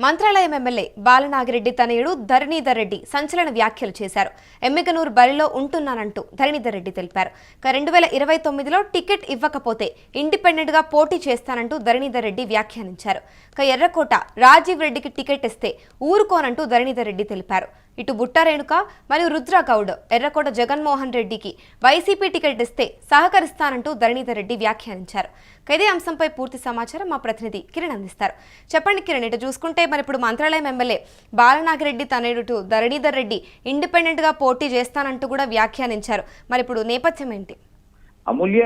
Mantralayam MLA Balanagi Reddy తనయుడు ధరణీధర్ రెడ్డి సంచలన వ్యాఖ్యలు చేశారు. ఎమ్మిగనూరు బరిలో ఉంటున్నానంటూ ధరణీధర్ రెడ్డి తెలిపారు. 2029లో టికెట్ ఇవ్వకపోతే ఇండిపెండెంట్ గా పోటీ చేస్తానంటూ ధరణీధర్ రెడ్డి వ్యాఖ్యానించారు. ఎర్రకోట రాజీవ్ రెడ్డికి టికెట్ ఇస్తే ఊరుకోనంటూ ధరణీధర్ రెడ్డి తెలిపారు. ఇటు బుట్టా రేణుక మరియు రుద్రగౌడ్ ఎర్రకోట జగన్మోహన్ రెడ్డికి వైసీపీ టికెట్ ఇస్తే సహకరిస్తానంటూ ధరణీధర్ రెడ్డి వ్యాఖ్యానించారు. ఇదే అంశంపై పూర్తి సమాచారం మా ప్రతినిధి కిరణ్ అందిస్తారు. చెప్పండి కిరణ్, ఇటు చూసుకుంటే మరి ఇప్పుడు మంత్రాలయం ఎమ్మెల్యే బాలనాగిరెడ్డి తనయుడు ధరణీధర్ రెడ్డి ఇండిపెండెంట్ గా పోటీ చేస్తానంటూ కూడా వ్యాఖ్యానించారు. మరి ఇప్పుడు నేపథ్యం ఏంటి? అమూల్య,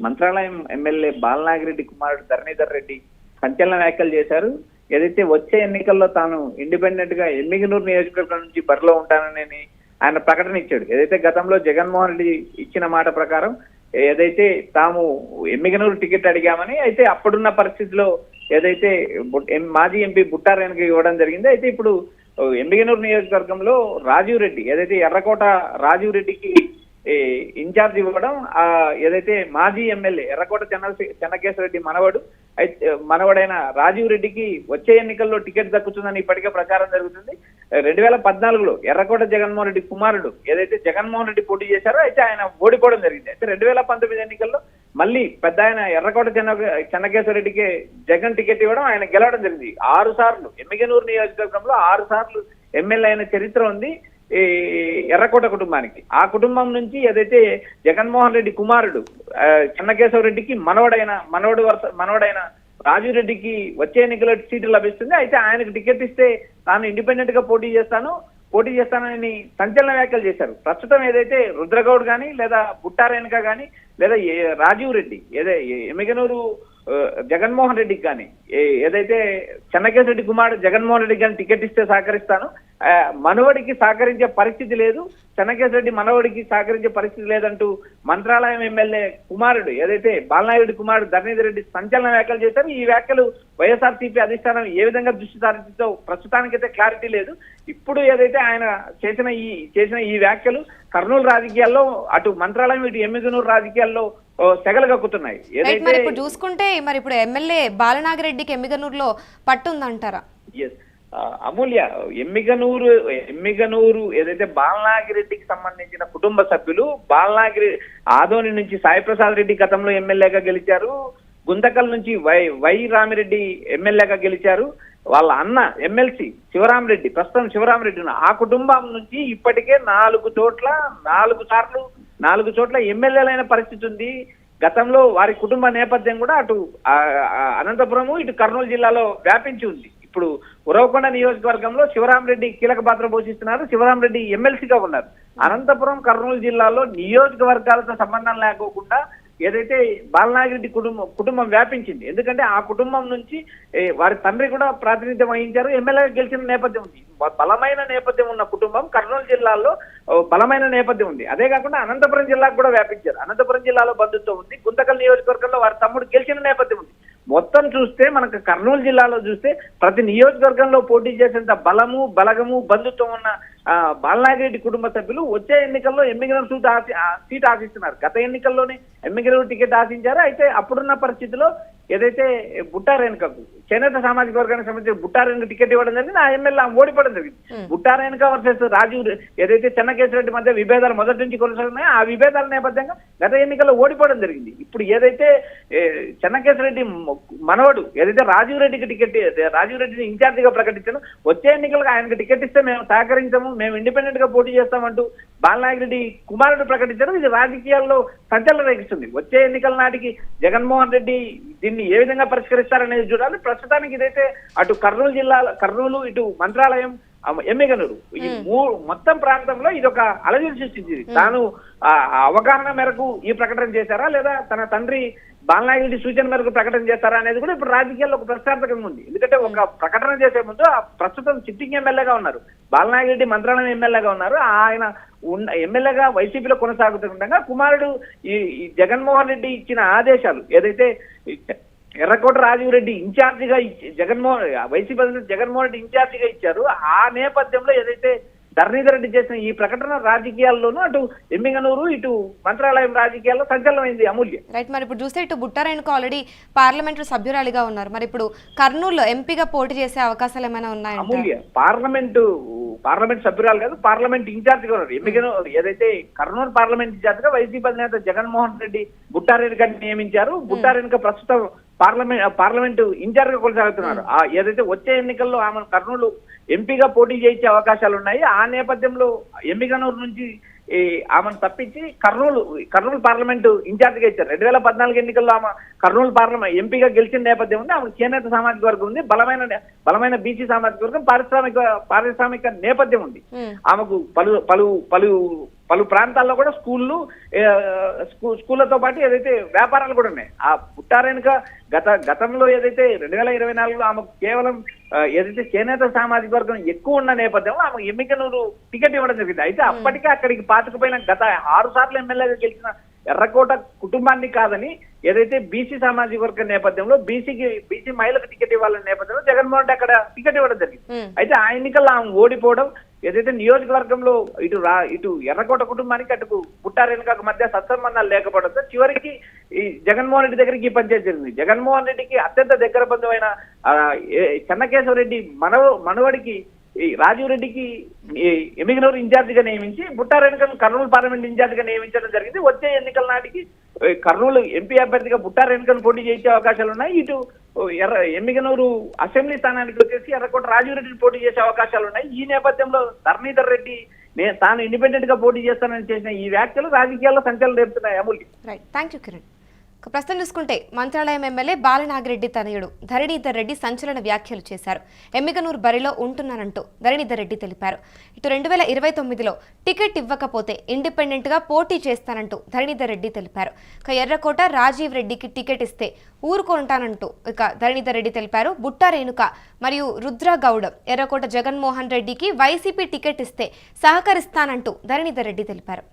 మంత్రాలయం ఎమ్మెల్యే బాలనాగిరెడ్డి కుమారుడు ధరణీధర్ రెడ్డి సంచలన వ్యాఖ్యలు చేశారు. ఏదైతే వచ్చే ఎన్నికల్లో తాను ఇండిపెండెంట్ గా ఎమ్మిగనూరు నియోజకవర్గం నుంచి బరిలో ఉంటానని ఆయన ప్రకటన ఇచ్చాడు. ఏదైతే గతంలో జగన్మోహన్ రెడ్డి ఇచ్చిన మాట ప్రకారం ఏదైతే తాము ఎమ్మిగనూరు టికెట్ అడిగామని, అయితే అప్పుడున్న పరిస్థితిలో ఏదైతే మాజీ ఎంపీ బుట్టా రేణుక ఇవ్వడం జరిగింది. అయితే ఇప్పుడు ఎమ్మిగనూరు నియోజకవర్గంలో రాజీవ్ రెడ్డి ఏదైతే ఎర్రకోట రాజీవ్ రెడ్డికి ఇన్ఛార్జ్ ఇవ్వడం, ఏదైతే మాజీ ఎమ్మెల్యే ఎర్రకోట చెన్నకేశ్వరరెడ్డి మనవడైన రాజీవ్ రెడ్డికి వచ్చే ఎన్నికల్లో టికెట్ దక్కుతుందని ఇప్పటికే ప్రచారం జరుగుతుంది. 2014లో ఎర్రకోట జగన్మోహన్ రెడ్డి కుమారుడు ఏదైతే జగన్మోహన్ రెడ్డి పోటీ చేశారో అయితే ఆయన ఓడిపోవడం జరిగింది. అయితే 2019 ఎన్నికల్లో మళ్ళీ పెద్ద ఆయన ఎర్రకోట చెన్నకేశ్వరరెడ్డికి జగన్ టికెట్ ఇవ్వడం, ఆయన గెలవడం జరిగింది. 6 సార్లు ఎమ్మిగనూరు నియోజకవర్గంలో 6 సార్లు ఎమ్మెల్యే అయిన చరిత్ర ఉంది ఈ ఎర్రకోట కుటుంబానికి. ఆ కుటుంబం నుంచి ఏదైతే జగన్మోహన్ రెడ్డి కుమారుడు చెన్నకేశ్వరరెడ్డికి మనవడైన రాజీవ్ రెడ్డికి వచ్చే ఎన్నికల్లో సీటు లభిస్తుంది. అయితే ఆయనకు టికెట్ ఇస్తే తాను ఇండిపెండెంట్ గా పోటీ చేస్తానని సంచలన వ్యాఖ్యలు చేశారు. ప్రస్తుతం ఏదైతే రుద్రగౌడ్ గాని లేదా బుట్టా రేణుక గాని లేదా రాజీవ్ రెడ్డి ఎమ్మిగనూరు జగన్మోహన్ రెడ్డికి కానీ ఏదైతే చెన్నకేశ్వరరెడ్డి కుమారుడు జగన్మోహన్ రెడ్డికి కానీ టికెట్ ఇస్తే సహకరిస్తాను, మనవడికి సహకరించే పరిస్థితి లేదు, చెన్నకేశ్వరరెడ్డి మనవడికి సహకరించే పరిస్థితి లేదంటూ మంత్రాలయం ఎమ్మెల్యే కుమారుడు ఏదైతే బాలనాగిరెడ్డి కుమారుడు ధరణీధర్ రెడ్డి సంచలన వ్యాఖ్యలు చేశారు. ఈ వ్యాఖ్యలు వైఎస్ఆర్సీపీ అధిష్టానం ఏ విధంగా దృష్టి సారించిందో ప్రస్తుతానికైతే క్లారిటీ లేదు. ఇప్పుడు ఏదైతే ఆయన చేసిన ఈ వ్యాఖ్యలు కర్నూలు రాజకీయాల్లో, అటు మంత్రాలయం ఇటు ఎమ్మిగనూరు రాజకీయాల్లో సెగలు కక్కుతున్నాయి. మరి ఇప్పుడు చూసుకుంటే మరి ఇప్పుడు ఎమ్మెల్యే బాలనాగిరెడ్డికి ఎమ్మిగనూరులో పట్టుందంటారా? అమూల్య, ఎమ్మిగనూరు ఏదైతే బాలనాగిరెడ్డికి సంబంధించిన కుటుంబ సభ్యులు ఆదోని నుంచి సాయిప్రసాద్ రెడ్డి గతంలో ఎమ్మెల్యేగా గెలిచారు, గుంతకల్ నుంచి వై రామిరెడ్డి ఎమ్మెల్యేగా గెలిచారు, వాళ్ళ అన్న ఎమ్మెల్సీ శివరామరెడ్డి ప్రస్తుతం శివరామరెడ్డి ఆ కుటుంబం నుంచి ఇప్పటికే 4 చోట్ల ఎమ్మెల్యేలైన పరిస్థితి ఉంది. గతంలో వారి కుటుంబ నేపథ్యం కూడా అటు అనంతపురము ఇటు కర్నూలు జిల్లాలో వ్యాపించి ఉంది. ఇప్పుడు ఉరవకొండ నియోజకవర్గంలో శివరామరెడ్డి కీలక పాత్ర పోషిస్తున్నారు. శివరామరెడ్డి ఎమ్మెల్సీగా ఉన్నారు. అనంతపురం కర్నూలు జిల్లాలో నియోజకవర్గాలతో సంబంధం లేకోకుండా ఏదైతే బాలనాగిరెడ్డి కుటుంబం వ్యాపించింది. ఎందుకంటే ఆ కుటుంబం నుంచి వారి తండ్రి కూడా ప్రాతినిధ్యం వహించారు, ఎమ్మెల్యేగా గెలిచిన నేపథ్యం ఉంది. బలమైన నేపథ్యం ఉన్న కుటుంబం కర్నూలు జిల్లాలో బలమైన నేపథ్యం ఉంది. అదే కాకుండా అనంతపురం జిల్లాకు కూడా వ్యాపించారు. అనంతపురం జిల్లాలో బంధుత్వం ఉంది. గుంతకల్ నియోజకవర్గంలో వారి తమ్ముడు గెలిచిన నేపథ్యం ఉంది. మొత్తం చూస్తే మనకు కర్నూలు జిల్లాలో చూస్తే ప్రతి నియోజకవర్గంలో పోటీ చేసేంత బలగము బంధుత్వం ఉన్న బాలనాగిరెడ్డి కుటుంబ సభ్యులు వచ్చే ఎన్నికల్లో ఎమ్మిగనూరు సీట్ ఆశిస్తున్నారు. గత ఎన్నికల్లోనే ఎమ్మిగనూరు టికెట్ ఆశించారు. అయితే అప్పుడున్న పరిస్థితిలో ఏదైతే బుట్టా రేణుకకు చేనేత సామాజిక వర్గానికి సంబంధించిన బుట్టా రేణుక టికెట్ ఇవ్వడం జరిగింది. ఆ ఎమ్మెల్యే ఓడిపోవడం జరిగింది. బుట్టా రేణుక వర్సెస్ రాజీవ్ ఏదైతే చెన్నకేశ్వరరెడ్డి మధ్య విభేదాలు మొదటి నుంచి కొనసాగుతున్నాయో ఆ విభేదాల నేపథ్యంగా గత ఎన్నికల్లో ఓడిపోవడం జరిగింది. ఇప్పుడు ఏదైతే చెన్నకేశ్వరరెడ్డి మనవడు ఏదైతే రాజీవ్ రెడ్డిని ఇన్ఛార్జ్ గా ప్రకటించాను, వచ్చే ఎన్నికలకు ఆయనకు టికెట్ ఇస్తే మేము సహకరించాము, మేము ఇండిపెండెంట్ గా పోటీ చేస్తామంటూ బాలనాగిరెడ్డి కుమారుడు ప్రకటించారు. ఇది రాజకీయాల్లో సంచలనం రేగిస్తుంది. వచ్చే ఎన్నికల నాటికి జగన్మోహన్ రెడ్డి దీన్ని ఏ విధంగా పరిష్కరిస్తారనేది చూడాలి. ప్రస్తుతానికి ఇదైతే అటు కర్నూలు ఇటు మంత్రాలయం ఎమ్మిగనూరు ఈ మొత్తం ప్రాంతంలో ఇది ఒక అలజడి సృష్టించింది. తాను అవగాహన మేరకు ఈ ప్రకటన చేశారా లేదా తన తండ్రి బాలనాగిరెడ్డి సూచన మేరకు ప్రకటన చేస్తారా అనేది కూడా ఇప్పుడు రాజకీయాల్లో ఒక ప్రశ్నార్థకంగా ఉంది. ఎందుకంటే ఒక ప్రకటన చేసే ముందు ప్రస్తుతం సిట్టింగ్ ఎమ్మెల్యేగా ఉన్నారు బాలనాగిరెడ్డి, మంత్రాలయం ఎమ్మెల్యేగా ఉన్నారు. ఆయన ఎమ్మెల్యేగా వైసీపీలో కొనసాగుతుండగా కుమారుడు ఈ జగన్మోహన్ రెడ్డి ఇచ్చిన ఆదేశాలు ఏదైతే ఎర్రకోట రాజీవ్ రెడ్డి ఇన్ఛార్జిగా వైసీపీ జగన్మోహన్ రెడ్డి ఇన్ఛార్జిగా ఇచ్చారు. ఆ నేపథ్యంలో ఏదైతే ధరణీధర్ రెడ్డి చేసిన ఈ ప్రకటన రాజకీయాల్లోనూ అటు ఎమ్మిగనూరు ఇటు మంత్రాలయం రాజకీయాల్లో సంచలనమైంది అమూల్య. రైట్, మరి ఇప్పుడు చూస్తే ఇటు బుట్టారేణుకు ఆల్రెడీ పార్లమెంటరీ సభ్యురాలిగా ఉన్నారు, మరి ఇప్పుడు కర్నూలులో ఎంపీగా పోటీ చేసే అవకాశాలు ఏమైనా ఉన్నాయంట? అమూల్య పార్లమెంట్ సభ్యురాలు కాదు, పార్లమెంట్ ఇన్ఛార్జ్ గా ఉన్నారు. ఎమ్మిగనూరు ఏదైతే కర్నూలు పార్లమెంట్ ఇన్ఛార్జ్ గా వైసీపీ అధినేత జగన్మోహన్ రెడ్డి బుట్టారేణుకని నియమించారు. బుట్టారేణుక ప్రస్తుతం పార్లమెంట్ ఇన్ఛార్జ్ గా కొనసాగుతున్నారు. ఏదైతే వచ్చే ఎన్నికల్లో ఆమె కర్నూలు ఎంపీగా పోటీ చేయించే అవకాశాలు ఉన్నాయి. ఆ నేపథ్యంలో ఎమ్మిగనూరు నుంచి ఆమెను తప్పించి కర్నూలు పార్లమెంటు ఇన్ఛార్జ్ గా ఇచ్చారు. 2014 ఎన్నికల్లో ఆమె కర్నూలు పార్లమెంట్ ఎంపీగా గెలిచిన నేపథ్యం ఉంది. ఆమె చేనేత సామాజిక వర్గం ఉంది, బలమైన బీసీ సామాజిక వర్గం, పారిశ్రామిక నేపథ్యం ఉంది. ఆమెకు పలు ప్రాంతాల్లో కూడా స్కూళ్ళతో పాటు ఏదైతే వ్యాపారాలు కూడా ఉన్నాయి. ఆ బుట్టారేణుక గతంలో ఏదైతే 2024లో ఆమెకు కేవలం ఏదైతే చేనేత సామాజిక వర్గం ఎక్కువ ఉన్న నేపథ్యంలో ఆమె ఎమ్మిగనూరు టికెట్ ఇవ్వడం జరిగింది. అయితే అప్పటికే అక్కడికి పాతుకుపోయిన గత 6 సార్లు ఎమ్మెల్యేగా గెలిచిన ఎర్రకోట కుటుంబాన్ని కాదని ఏదైతే బీసీ సామాజిక వర్గ నేపథ్యంలో బీసీ మహిళలకు టికెట్ ఇవ్వాలనే నేపథ్యంలో జగన్మోహన్ రెడ్డి అక్కడ టికెట్ ఇవ్వడం జరిగింది. అయితే ఆ ఎన్నికల్లో ఆమె ఓడిపోవడం, ఏదైతే నియోజకవర్గంలో ఇటు ఎర్రకోట కుటుంబానికి అటు బుట్టారేణుకకు మధ్య సత్సంబంధాలు లేకపోవడంతో చివరికి ఈ జగన్మోహన్ రెడ్డి దగ్గరికి ఈ పంచాయతీ జరిగింది. జగన్మోహన్ రెడ్డికి అత్యంత దగ్గర బంధువైన చెన్నకేశవరెడ్డి మనవడికి ఈ రాజీవ్ రెడ్డికి ఎమ్మిగనూరు ఇన్ఛార్జ్ గా నియమించి బుట్టారేణుకను కర్నూలు పార్లమెంట్ ఇన్ఛార్జ్ గా నియమించడం జరిగింది. వచ్చే ఎన్నికల నాటికి కర్నూలు ఎంపీ అభ్యర్థిగా బుట్టారేణుకను పోటీ చేసే అవకాశాలు ఉన్నాయి. ఇటు ఎమ్మిగనూరు అసెంబ్లీ స్థానానికి వచ్చేసి ఎర్రకోట రాజీవ్ రెడ్డిని పోటీ చేసే అవకాశాలు ఉన్నాయి. ఈ నేపథ్యంలో ధరణీధర్ రెడ్డి తాను ఇండిపెండెంట్ గా పోటీ చేస్తానని చేసిన ఈ వ్యాఖ్యలు రాజకీయాల్లో సంచలనం రేపుతున్నాయి. Amulya. Right, thank you Kiran. ప్రస్తుతం చూసుకుంటే మంత్రాలయం ఎమ్మెల్యే బాలనాగిరెడ్డి తనయుడు ధరణీధర్ రెడ్డి సంచలన వ్యాఖ్యలు చేశారు. ఎమ్మిగనూరు బరిలో ఉంటున్నానంటూ ధరణీధర్ రెడ్డి తెలిపారు. ఇటు 2029లో టికెట్ ఇవ్వకపోతే ఇండిపెండెంట్ గా పోటీ చేస్తానంటూ ధరణీధర్ రెడ్డి తెలిపారు. ఇక ఎర్రకోట రాజీవ్ రెడ్డికి టికెట్ ఇస్తే ఊరుకుంటానంటూ ధరణీధర్ రెడ్డి తెలిపారు. బుట్టారేణుక మరియు రుద్రగౌడ ఎర్రకోట జగన్మోహన్ రెడ్డికి వైసీపీ టికెట్ ఇస్తే సహకరిస్తానంటూ ధరణీధర్ రెడ్డి తెలిపారు.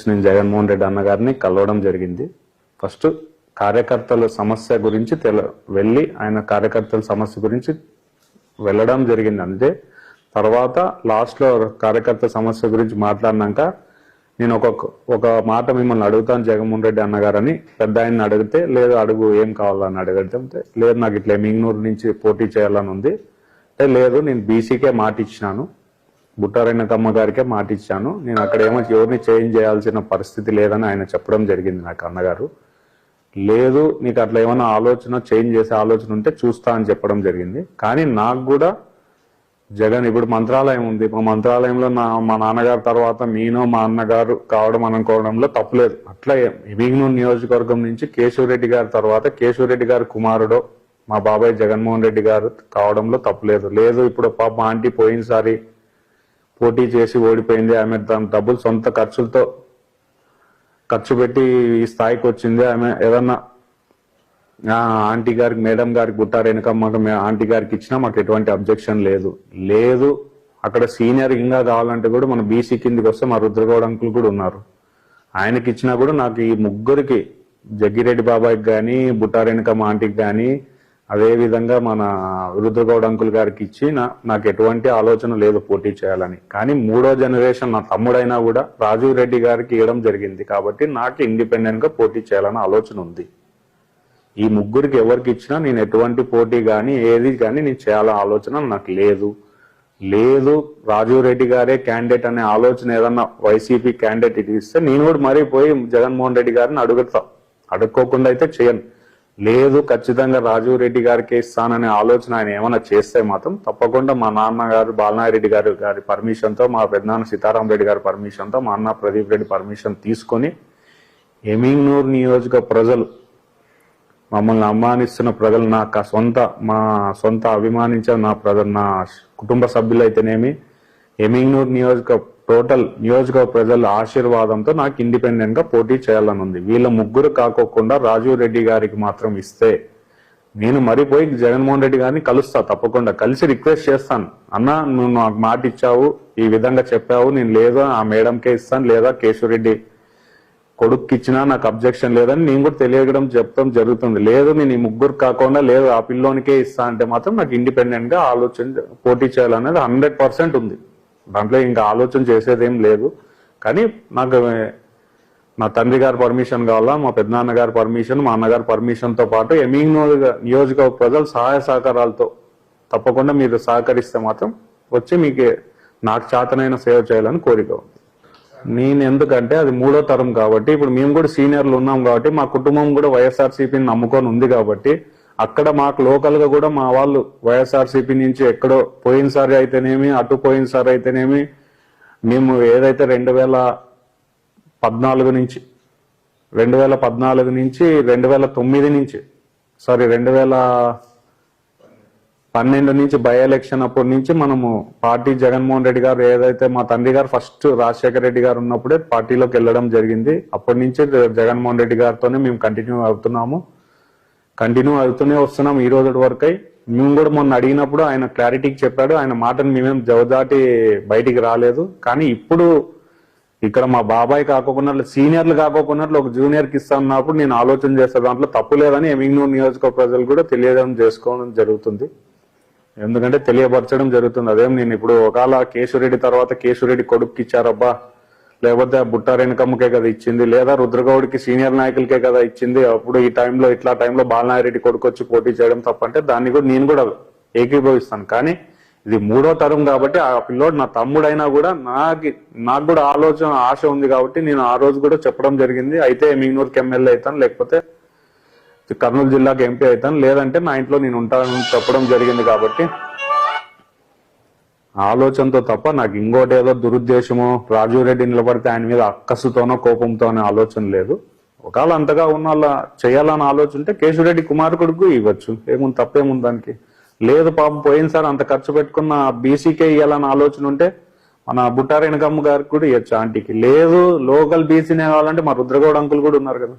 నేను జగన్మోహన్ రెడ్డి అన్న గారిని కలవడం జరిగింది. ఫస్ట్ కార్యకర్తల సమస్య గురించి వెళ్ళి ఆయన కార్యకర్తల సమస్య గురించి వెళ్ళడం జరిగింది. అంతే. తర్వాత లాస్ట్ లో కార్యకర్త సమస్య గురించి మాట్లాడినాక నేను ఒక మాట మిమ్మల్ని అడుగుతాను జగన్మోహన్ రెడ్డి అన్న గారని పెద్ద ఆయన్ని అడిగితే, లేదు అడుగు ఏం కావాలని అడిగితే, లేదు నాకు ఇట్లా ఎమ్మిగనూరు నుంచి పోటీ చేయాలని ఉంది, లేదు నేను బీసీకే మాట ఇచ్చినాను, బుట్టారేణుకమ్మ గారికే మాట ఇచ్చాను, నేను అక్కడ ఏమో ఎవరిని చేంజ్ చేయాల్సిన పరిస్థితి లేదని ఆయన చెప్పడం జరిగింది నాకు అన్నగారు. లేదు నీకు అట్లా ఏమైనా ఆలోచన చేంజ్ చేసే ఆలోచన ఉంటే చూస్తా అని చెప్పడం జరిగింది. కానీ నాకు కూడా జగన్ ఇప్పుడు మంత్రాలయం ఉంది, మా మంత్రాలయంలో మా నాన్నగారు తర్వాత నేను మా అన్నగారు కావడం అనుకోవడంలో తప్పులేదు. అట్లా ఎమ్మిగనూరు నియోజకవర్గం నుంచి కేశవరెడ్డి గారి తర్వాత కేశవరెడ్డి గారి కుమారుడు మా బాబాయ్ జగన్మోహన్ రెడ్డి గారు కావడంలో తప్పులేదు. లేదు ఇప్పుడు పాప ఆంటీ పోయినసారి పోటీ చేసి ఓడిపోయింది, ఆమె తన డబ్బులు సొంత ఖర్చులతో ఖర్చు పెట్టి ఈ స్థాయికి వచ్చింది, ఆమె ఏదన్నా ఆంటీ గారికి మేడం గారికి బుట్టారేణుకమ్మ ఆంటీ గారికి ఇచ్చినా మాకు ఎటువంటి అబ్జెక్షన్ లేదు. అక్కడ సీనియర్ ఇంకా కావాలంటే కూడా మన బీసీ కిందికి వస్తే మా రుద్రగౌడ అంకుల్ కూడా ఉన్నారు, ఆయనకి ఇచ్చినా కూడా నాకు ఈ ముగ్గురికి జగ్గిరెడ్డి బాబాయ్కి కానీ బుట్టారేణుకమ్మ ఆంటీకి కానీ అదే విధంగా మన రుద్రగౌడ అంకుల్ గారికి ఇచ్చి నాకు ఎటువంటి ఆలోచన లేదు పోటీ చేయాలని. కానీ 3వ జనరేషన్ నా తమ్ముడైనా కూడా రాజీవ్ రెడ్డి గారికి ఇవ్వడం జరిగింది కాబట్టి నాకు ఇండిపెండెంట్ గా పోటీ చేయాలని ఆలోచన ఉంది. ఈ ముగ్గురికి ఎవరికి ఇచ్చినా నేను ఎటువంటి పోటీ కానీ ఏది కానీ నేను చేయాలని ఆలోచన నాకు లేదు. రాజీవ్ రెడ్డి గారే క్యాండిడేట్ అనే ఆలోచన ఏదన్నా వైసీపీ క్యాండిడేట్ ఇస్తే నేను కూడా మరీ పోయి జగన్మోహన్ రెడ్డి గారిని అడుక్కోకుండా అయితే చేయను. లేదు ఖచ్చితంగా రాజీవ్ రెడ్డి గారికి ఇస్తాననే ఆలోచన ఆయన ఏమైనా చేస్తే మాత్రం తప్పకుండా మా నాన్నగారు బాలనాగిరెడ్డి గారి పర్మిషన్ తో, మా పెద్దనాన్న సీతారాం రెడ్డి గారి పర్మిషన్ తో, మా అన్న ప్రదీప్ రెడ్డి పర్మిషన్ తీసుకొని ఎమ్మిగనూరు నియోజక ప్రజలు మమ్మల్ని అభిమానిస్తున్న ప్రజలు, మా సొంత అభిమానించే నా కుటుంబ సభ్యులైతేనేమి ఎమ్మిగనూరు నియోజక ప్రజల ఆశీర్వాదంతో నాకు ఇండిపెండెంట్ గా పోటీ చేయాలని ఉంది. వీళ్ళ ముగ్గురు కాకోకుండా రాజీవ్ రెడ్డి గారికి మాత్రం ఇస్తే నేను మరిపోయి జగన్మోహన్ రెడ్డి గారిని కలుస్తా, తప్పకుండా కలిసి రిక్వెస్ట్ చేస్తాను, అన్న నువ్వు నాకు మాట ఇచ్చావు, ఈ విధంగా చెప్పావు, నేను లేదా ఆ మేడంకే ఇస్తాను లేదా కేశవరెడ్డి కొడుకు ఇచ్చినా నాకు అబ్జెక్షన్ లేదని నేను కూడా తెలియడం చెప్తాం జరుగుతుంది. లేదు నేను ఈ ముగ్గురు కాకుండా లేదు ఆ పిల్లోనికే ఇస్తా అంటే మాత్రం నాకు ఇండిపెండెంట్ గా ఆలోచన పోటీ చేయాలనేది 100% ఉంది. దాంట్లో ఇంకా ఆలోచన చేసేదేం లేదు. కానీ నాకు నా తండ్రి గారి పర్మిషన్ కావాలా, మా పెద్దనాన్న గారి పర్మిషన్, మా అన్నగారి పర్మిషన్ తో పాటు నియోజకవర్గ ప్రజలు సహాయ సహకారాలతో తప్పకుండా మీరు సహకరిస్తే మాత్రం వచ్చి మీకు నాకు చేతనైన సేవ చేయాలని కోరిక ఉంది. నేను ఎందుకంటే అది 3వ తరం కాబట్టి ఇప్పుడు మేము కూడా సీనియర్లు ఉన్నాం కాబట్టి మా కుటుంబం కూడా వైఎస్ఆర్సీపీని నమ్ముకొని ఉంది కాబట్టి అక్కడ మాకు లోకల్ గా కూడా మా వాళ్ళు వైఎస్ఆర్సీపీ నుంచి ఎక్కడో పోయినసారి అయితేనేమి అటు పోయినసారి అయితేనేమి మేము ఏదైతే 2014 నుంచి 2009 నుంచి 2012 నుంచి బై ఎలక్షన్ అప్పటి నుంచి మనము పార్టీ జగన్మోహన్ రెడ్డి గారు ఏదైతే మా తండ్రి గారు ఫస్ట్ రాజశేఖర రెడ్డి గారు ఉన్నప్పుడే పార్టీలోకి వెళ్ళడం జరిగింది. అప్పటి నుంచి జగన్మోహన్ రెడ్డి గారితోనే మేము కంటిన్యూ అవుతూనే వస్తున్నాం ఈ రోజు వరకు. మేము కూడా మొన్న అడిగినప్పుడు ఆయన క్లారిటీకి చెప్పాడు. ఆయన మాటను మేమేం జవదాటి బయటికి రాలేదు. కానీ ఇప్పుడు ఇక్కడ మా బాబాయ్ కాకోకుండా సీనియర్లు కాకోకుండా ఒక జూనియర్ కి ఇస్తా ఉన్నప్పుడు నేను ఆలోచన చేస్తా దాంట్లో తప్పు లేదని ఎమ్మిగనూరు నియోజకవర్గ ప్రజలు కూడా చేసుకోవడం జరుగుతుంది. ఎందుకంటే తెలియపరచడం జరుగుతుంది. అదేం నేను ఇప్పుడు ఒకవేళ కేశవరెడ్డి తర్వాత కేశవరెడ్డి కొడుకు ఇచ్చారబ్బా, లేకపోతే బుట్టా రేణుకమ్మకే కదా ఇచ్చింది, లేదా రుద్రగౌడ్కి సీనియర్ నాయకులకే కదా ఇచ్చింది, అప్పుడు ఈ టైంలో బాలనాగిరెడ్డి కొడుకు వచ్చి పోటీ చేయడం తప్పంటే దాన్ని కూడా నేను కూడా ఏకీభవిస్తాను. కానీ ఇది 3వ తరం కాబట్టి ఆ పిల్లోడు నా తమ్ముడైనా కూడా నాకు కూడా ఆశ ఉంది కాబట్టి నేను ఆ రోజు కూడా చెప్పడం జరిగింది. అయితే ఎమ్మిగనూరుకి ఎమ్మెల్యే అవుతాను, లేకపోతే కర్నూలు జిల్లాకి ఎంపీ అవుతాను, లేదంటే నా ఇంట్లో నేను ఉంటానని చెప్పడం జరిగింది. కాబట్టి ఆలోచనతో తప్ప నాకు ఇంకోటి ఏదో దురుద్దేశమో రాజీవ్ రెడ్డి నిలబడితే ఆయన మీద అక్కసుతోనో కోపంతోనో ఆలోచన లేదు. ఒకవేళ అంతగా ఉన్న వాళ్ళ చేయాలని ఆలోచన ఉంటే కేశవరెడ్డి కుమారుడికి ఇవ్వచ్చు, ఏముంది తప్పేముంది దానికి. లేదు పాపం పోయినసారి అంత ఖర్చు పెట్టుకున్న బీసీకే ఇవ్వాలని ఆలోచన ఉంటే మన బుట్టా రేణుకమ్మ గారికి కూడా ఇవ్వచ్చు ఆంటీకి. లేదు లోకల్ బీసీనే కావాలంటే మా రుద్రగౌడ్ అంకుల్ కూడా ఉన్నారు కదా.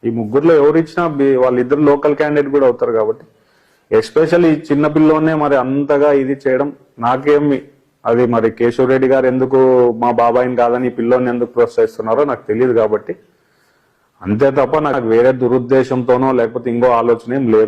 ఈ ముగ్గురులో ఎవరు ఇచ్చినా వాళ్ళిద్దరు లోకల్ క్యాండిడేట్ కూడా అవుతారు. కాబట్టి ఎస్పెషల్లీ చిన్న పిల్లోనే మరి అంతగా ఇది చేయడం నాకేమి అది మరి కేశవరెడ్డి గారు ఎందుకు మా బాబాయిని కాదని ఈ పిల్లోని ఎందుకు ప్రోత్సహిస్తున్నారో నాకు తెలియదు. కాబట్టి అంతే తప్ప నాకు వేరే దురుద్దేశంతోనో లేకపోతే ఇంకో ఆలోచన ఏం లేదు.